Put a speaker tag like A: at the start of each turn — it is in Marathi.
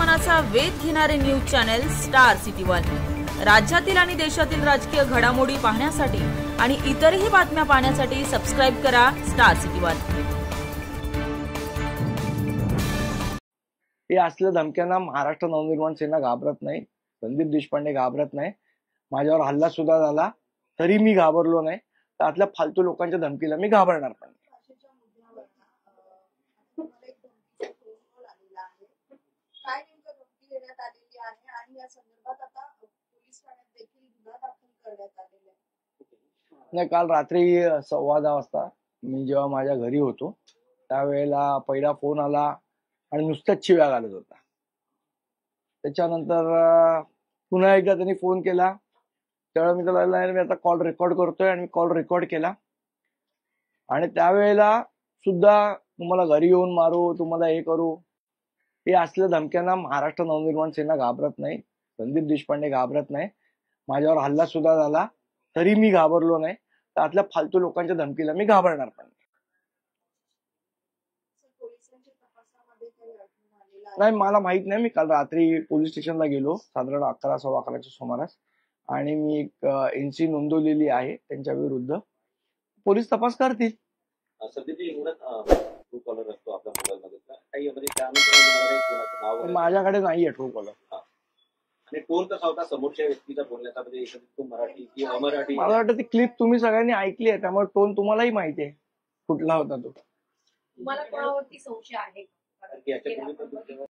A: मनाचा वेध घेणारे news channel star city one. राज्यातील आणि देशातील राजकीय घडामोडी पाहण्यासाठी आणि इतरही बातम्या पाहण्यासाठी सबस्क्राइब करा स्टार सिटी वन।
B: हे असल्या धमक्यांना महाराष्ट्र नवनिर्माण सेना घाबरत नाही, संदीप देशपांडे घाबरत नाही। माझ्यावर हल्ला सुद्धा झाला तरी मी घाबरलो नाही। त्यातल्या फालतू लोकांच्या धमकीला मी घाबरणार पण नाही। नाही, काल रात्री 10:15 वाजता मी जेव्हा माझ्या घरी होतो त्यावेळेला पहिला फोन आला आणि नुसत्याच शिव्या घालत होता। त्याच्यानंतर पुन्हा एकदा त्यांनी फोन केला, त्यावेळेला मी त्याला मी आता कॉल रेकॉर्ड करतोय आणि मी कॉल रेकॉर्ड केला आणि त्यावेळेला सुद्धा तुम्हाला घरी येऊन मारू, तुम्हाला हे करू, हे असल्या धमक्यांना महाराष्ट्र नवनिर्माण सेना घाबरत नाही, संदीप देशपांडे घाबरत नाही। माझ्यावर हल्ला सुद्धा झाला तरी मी घाबरलो नाही। त्यातल्या फालतू लोकांच्या धमकीला मी घाबरणार पण नाही। मला माहित नाही, मी काल रात्री पोलीस स्टेशनला गेलो साधारण 11 सव्वा 11च्या सुमारास आणि मी एक एनसी नोंदवलेली आहे त्यांच्या विरुद्ध। पोलीस तपास करतील। माझ्याकडे नाहीये ट्रू कॉलर।
C: आणि टोन कसा होता समोरच्या व्यक्तीचा बोलण्याचा, म्हणजे तो मराठी की अमराठी?
B: मला वाटतं ती क्लिप तुम्ही सगळ्यांनी ऐकली आहे, त्यामुळे टोन तुम्हालाही माहिती आहे कुठला होता तो।
D: तुम्हाला कोणावरती संशय आहे?